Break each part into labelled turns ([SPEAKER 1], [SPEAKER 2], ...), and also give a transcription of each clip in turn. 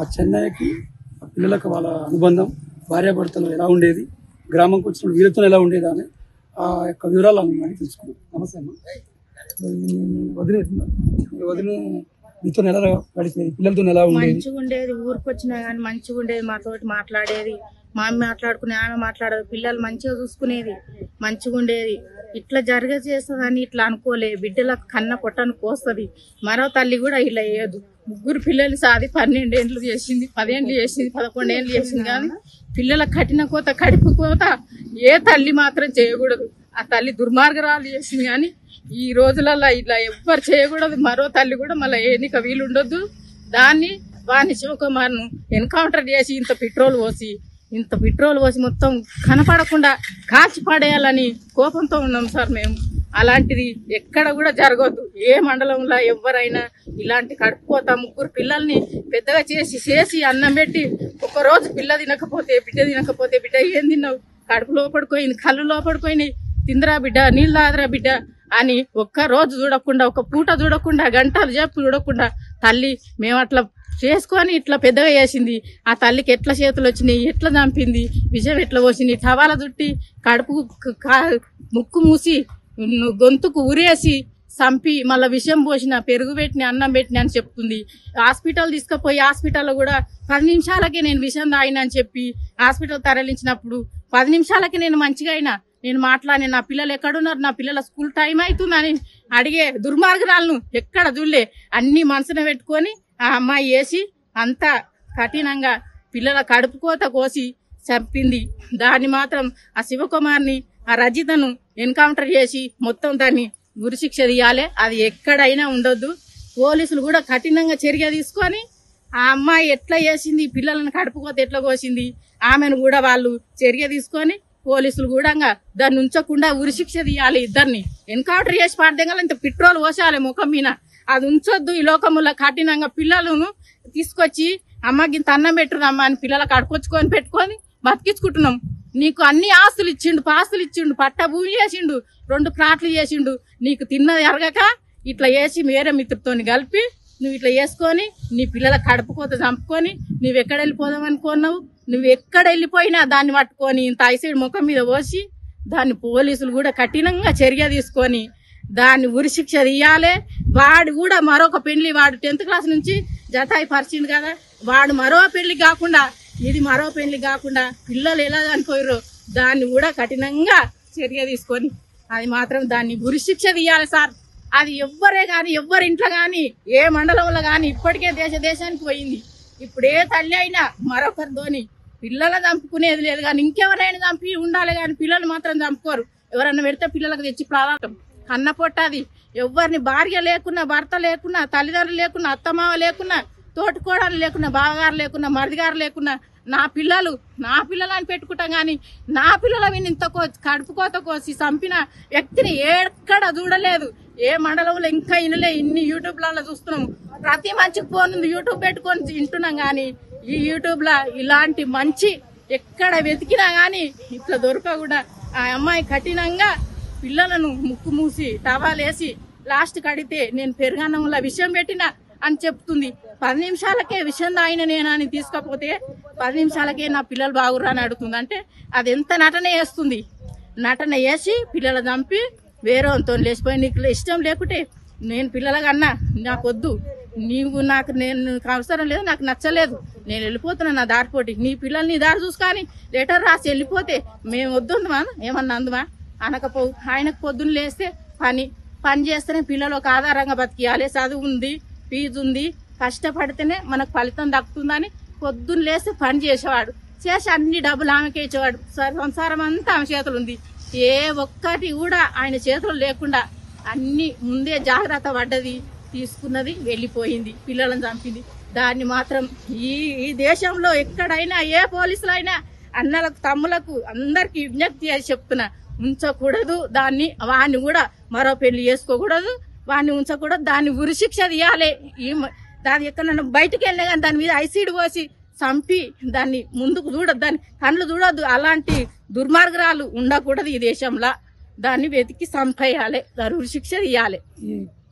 [SPEAKER 1] ఆ చెన్నైకి ఆ పిల్లలకు వాళ్ళ అనుబంధం భార్యాభర్తలు ఎలా ఉండేది, గ్రామంకి వచ్చిన వీళ్ళతో ఎలా ఉండేది అని ఆ యొక్క వివరాలు అన్నీ తెలుసుకున్నాం. నమస్తే అమ్మ. వదిన మీతో ఎలా గడిచేది, పిల్లలతో ఎలా ఉండేది?
[SPEAKER 2] మంచిగా ఉండేది. ఊరికి వచ్చినా కానీ మంచిగా ఉండేది. మాతోటి మాట్లాడేది, మా అమ్మ మాట్లాడుకునే, ఆమె మాట్లాడేది, పిల్లలు మంచిగా చూసుకునేది, మంచిగా ఉండేది. ఇట్లా చేస్తుందని ఇట్లా అనుకోలే. బిడ్డలకు కన్న పొట్టను కోస్తుంది. మరో తల్లి కూడా ఇలా వేయదు. ముగ్గురు పిల్లలు సాది 12 ఏళ్ళు చేసింది, 10 ఏళ్ళు చేసింది, 11 ఏళ్ళు చేసింది. కానీ పిల్లలకు కట్టిన కోత కడుపు కోత ఏ తల్లి మాత్రం చేయకూడదు. ఆ తల్లి దుర్మార్గరాలు చేసింది. కానీ ఈ రోజులలో ఇట్లా ఎవ్వరు చేయకూడదు. మరో తల్లి కూడా మళ్ళీ ఎన్నిక వీలు ఉండొద్దు. దాన్ని వాణి శివకుమార్ను ఎన్కౌంటర్ చేసి ఇంత పెట్రోల్ పోసి మొత్తం కనపడకుండా కాల్చి పడేయాలని కోపంతో ఉన్నాం సార్ మేము. అలాంటిది ఎక్కడ కూడా జరగద్దు. ఏ మండలంలో ఎవరైనా ఇలాంటి కడుపుకోత ముగ్గురు పిల్లల్ని పెద్దగా చేసి అన్నం పెట్టి ఒక్కరోజు బిడ్డ తినకపోతే బిడ్డ ఏం తిన్నావు, కడుపు లోపడిపోయింది, కళ్ళు లోపడిపోయినాయి, తిందరా బిడ్డ, నీళ్ళు తాగరా బిడ్డ అని ఒక్క రోజు చూడకుండా, ఒక పూట చూడకుండా, గంటలు చెప్పు చూడకుండా తల్లి మేము అట్లా చేసుకొని ఇట్లా పెద్దగా చేసింది. ఆ తల్లికి ఎట్లా చేతులు వచ్చినాయి, ఎట్లా చంపింది, విషం ఎట్లా పోసింది, టవాల చుట్టి కడుపు ముక్కు మూసి గొంతుకు ఉరేసి చంపి మళ్ళీ విషం పోసిన, పెరుగు పెట్టిన, అన్నం పెట్టిన అని చెప్తుంది. హాస్పిటల్ తీసుకుపోయి హాస్పిటల్లో కూడా 10 నిమిషాలకే నేను విషం తాగిన అని చెప్పి హాస్పిటల్ తరలించినప్పుడు 10 నిమిషాలకే నేను మంచిగా అయినా, నేను మాట్లాడి నా పిల్లలు ఎక్కడున్నారు, నా పిల్లల స్కూల్ టైం అవుతుందని అడిగే దుర్మార్గురాలను ఎక్కడ చూడలే. అన్ని మనసున పెట్టుకొని ఆ అమ్మాయి వేసి అంత కఠినంగా పిల్లల కడుపు కోత కోసి చంపింది. దాన్ని మాత్రం ఆ శివకుమార్ని, ఆ రజితను ఎన్కౌంటర్ చేసి మొత్తం దాన్ని ఉరిశిక్ష తీయాలి. అది ఎక్కడైనా ఉండొద్దు. పోలీసులు కూడా కఠినంగా చర్య తీసుకొని ఆ అమ్మాయి ఎట్లా చేసింది, పిల్లలను కడుపుకోత ఎట్లా కోసింది, ఆమెను కూడా వాళ్ళు చర్య తీసుకొని పోలీసులు కూడా దాన్ని ఉంచకుండా ఉరిశిక్ష తీయాలి. ఇద్దరిని ఎన్కౌంటర్ చేసి పాడదేగా ఇంత పెట్రోల్ పోసాలి ముఖం మీద. అది ఉంచొద్దు. ఈ లోకములో కఠినంగా పిల్లలను తీసుకొచ్చి అమ్మకి ఇంత అన్నం పెట్టురమ్మా అని పిల్లలకు అడుకొచ్చుకొని పెట్టుకొని బతికించుకుంటున్నాం. నీకు అన్ని ఆస్తులు ఇచ్చిండు, పాస్తులు ఇచ్చిండు, పట్ట భూమి చేసిండు, 2 ప్లాట్లు చేసిండు. నీకు తిన్నది ఎరగక ఇట్లా వేసి వేరే మిత్రుతోని కలిపి నువ్వు ఇట్లా వేసుకొని నీ పిల్లల కడుపుకోత చంపుకొని నువ్వెక్కడ వెళ్ళిపోదాం అనుకున్నావు. నువ్వు ఎక్కడ వెళ్ళిపోయినా దాన్ని పట్టుకొని ఇంత ఐసైడ్ ముఖం మీద పోసి దాన్ని పోలీసులు కూడా కఠినంగా చర్య తీసుకొని దాన్ని ఉరిశిక్ష తీయాలి. వాడు కూడా మరొక పెళ్లి, వాడు 10th క్లాస్ నుంచి జతాయి పరిచిండు కదా, వాడు మరో పెళ్లి కాకుండా ఇది మరో పెళ్లి కాకుండా పిల్లలు ఎలా చనిపోయారో దాన్ని కూడా కఠినంగా చర్య తీసుకొని అది మాత్రం దాన్ని ఉరిశిక్ష తీయాలి సార్. అది ఎవ్వరే కానీ, ఎవ్వరి ఇంట్లో కానీ, ఏ మండలంలో కానీ ఇప్పటికే దేశానికి పోయింది. ఇప్పుడు ఏ తల్లి అయినా మరొకరితోని పిల్లలు చంపుకునేది లేదు. కానీ ఇంకెవరైనా చంపి ఉండాలి కానీ పిల్లలు మాత్రం చంపుకోరు. ఎవరన్నా పెడితే పిల్లలకు తెచ్చి ప్రాణాటం కన్న పొట్టది. ఎవరిని భార్య లేకున్నా, భర్త లేకున్నా, తల్లిదండ్రులు లేకున్నా, అత్తమావ లేకున్నా, తోటికోడలు లేకున్నా, బావగారు లేకున్నా, మరిదిగారు లేకున్నా నా పిల్లలు అని పెట్టుకుంటాం. కానీ నా పిల్లల ఇంత కడుపుకోత కోసి చంపిన వ్యక్తిని ఎక్కడ చూడలేదు. ఏ మండలంలో ఇంకా ఇనలే. ఇన్ని యూట్యూబ్లలో చూస్తున్నాం. ప్రతి మంచికి ఫోన్ ఉంది, యూట్యూబ్ పెట్టుకొని వింటున్నాం. కానీ ఈ యూట్యూబ్ లో ఇలాంటి మంచి ఎక్కడ వెతికినా గానీ ఇట్లా దొరక కూడా ఆ అమ్మాయి కఠినంగా పిల్లలను ముక్కు మూసి టవాలేసి లాస్ట్ కడితే నేను పెరుగన్నంలో విషయం పెట్టినా అని చెప్తుంది. 10 నిమిషాలకే విషయం తాగిన నేనని తీసుకపోతే 10 నిమిషాలకే నా పిల్లలు బాగుర్రా అని అడుగుతుంది. అంటే అది ఎంత నటన చేస్తుంది. నటన చేసి పిల్లలు చంపి వేరేతో లేచిపోయి నీకు ఇష్టం లేకుంటే నేను పిల్లలకన్నా నాకు వద్దు, నేను అవసరం లేదు, నాకు నచ్చలేదు, నేను వెళ్ళిపోతున్నా నా దారిపోటీ, నీ పిల్లల్ని దారి చూసుకొని లెటర్ రాసి వెళ్ళిపోతే మేము వద్దుందమా ఏమన్నా అందుమా అనకపోవు. ఆయనకు పొద్దున్న లేస్తే పని చేస్తేనే పిల్లలు ఒక ఆధారంగా బతికియాలి. చదువు ఉంది, ఫీజు ఉంది, కష్టపడితేనే మనకు ఫలితం దక్కుతుందని పొద్దున్న లేస్తే పని చేసేవాడు. చేసి అన్ని డబ్బులు ఆమెకే ఇచ్చేవాడు. సంసారం అంతా ఆమె చేతులు ఉంది. ఏ ఒక్కటి కూడా ఆయన చేతులు లేకుండా అన్ని ముందే జాగ్రత్త పడ్డది, తీసుకున్నది, వెళ్ళిపోయింది, పిల్లలను చంపింది. దాన్ని మాత్రం ఈ దేశంలో ఎక్కడైనా ఏ పోలీసులైనా అన్నలకు, తమ్ములకు అందరికి విజ్ఞప్తి చేసి చెప్తున్నా, ఉంచకూడదు. వాడిని కూడా మరో పెళ్లి చేసుకోకూడదు, వాడిని ఉంచకూడదు. దాన్ని ఉరిశిక్ష తీయాలి. దాని ఎక్కడన్నా బయటకు వెళ్ళినా కానీ దాని మీద ఐసీడ్ పోసి చంపి దాన్ని ముందుకు చూడద్దు, దాన్ని కళ్ళు చూడొద్దు. అలాంటి దుర్మార్గాలు ఉండకూడదు ఈ దేశంలో. దాన్ని వెతికి చంపేయాలి, దాని ఉరిశిక్ష తీయాలి.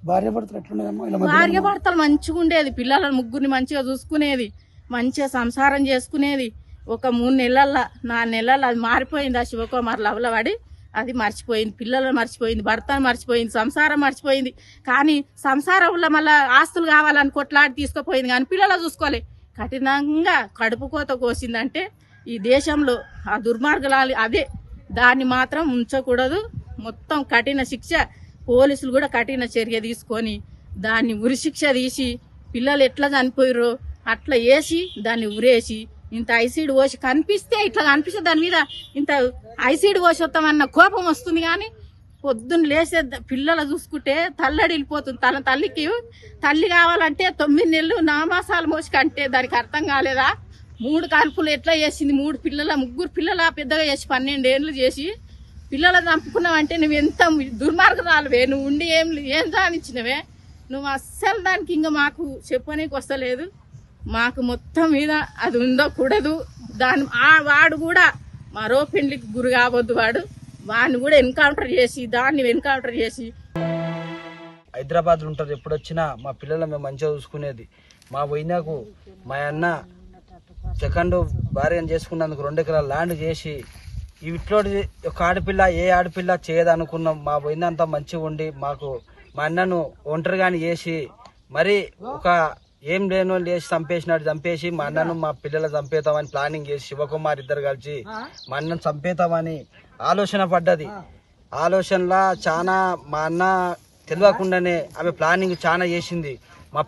[SPEAKER 1] భార్యాభర్తలు మంచిగా
[SPEAKER 2] ఉండేది, పిల్లలను ముగ్గురిని మంచిగా చూసుకునేది, మంచిగా సంసారం చేసుకునేది. ఒక 3 నెలల్లో 4 నెలల్లో అది మారిపోయింది. ఆ శివకుమార్ లవల పడి అది మర్చిపోయింది, పిల్లలను మర్చిపోయింది, భర్తను మర్చిపోయింది, సంసారం మర్చిపోయింది. కానీ సంసారంలో మళ్ళీ ఆస్తులు కావాలని కొట్లాడి తీసుకుపోయింది, కానీ పిల్లలు చూసుకోలే. కఠినంగా కడుపు కోత కోసిందంటే ఈ దేశంలో ఆ దుర్మార్గులు అదే. దాన్ని మాత్రం ఉంచకూడదు. మొత్తం కఠిన శిక్ష, పోలీసులు కూడా కఠిన చర్య తీసుకొని దాన్ని ఉరిశిక్ష తీసి, పిల్లలు ఎట్లా చనిపోయారో అట్లా వేసి దాన్ని ఉరేసి ఇంత ఐసీడ్ పోసి కనిపిస్తే ఇట్లా కనిపిస్తే దాని మీద ఇంత ఐసీడ్ పోసి వస్తామన్న కోపం వస్తుంది. కానీ పొద్దున్న లేసే పిల్లలు చూసుకుంటే తల్లడిల్లిపోతుంది. తన తల్లికి తల్లి కావాలంటే 9 నెలలు 9 మాసాలు మోసి కంటే దానికి అర్థం కాలేదా? 3 కాన్పులు ఎట్లా చేసింది? 3 పిల్లల 3 పిల్లల పెద్దగా చేసి 12 ఏళ్ళు చేసి పిల్లలు చంపుకున్నావంటే నువ్వు ఎంత దుర్మార్గరాలువే. నువ్వు ఉండి ఏం సాధించినవే నువ్వు. అస్సలు దానికి ఇంకా మాకు చెప్పనీకి వస్తలేదు. మాకు మొత్తం మీద అది ఉందో కూడదు. దాని వాడు కూడా మరో పెండ్లికి గురి కావద్దు. వాడిని కూడా ఎన్కౌంటర్ చేసి దాన్ని ఎన్కౌంటర్ చేసి.
[SPEAKER 3] హైదరాబాద్లో ఉంటారు, ఎప్పుడు వచ్చినా మా పిల్లలు మేము మంచిగా చూసుకునేది. మా వదినకు మా అన్న సెకండ్ భార్యను చేసుకున్నందుకు 2 ఎకరాల ల్యాండ్ చేసి ఇట్లో ఒక ఆడపిల్ల ఏ ఆడపిల్ల చేయదనుకున్నాం. మా వదిన అంతా మంచిగా ఉండి మాకు మా అన్నను ఒంటరిగాని చేసి మరి ఒక ఏం లేనో లేచి చంపేసి మా అన్నను మా పిల్లలు చంపేతామని ప్లానింగ్ చేసి శివకుమార్ ఇద్దరు కలిసి మా అన్నను చంపేతామని ఆలోచన పడ్డది. ఆలోచనలా చాలా మా అన్న తెలియకుండానే ఆమె ప్లానింగ్ చాలా చేసింది. మా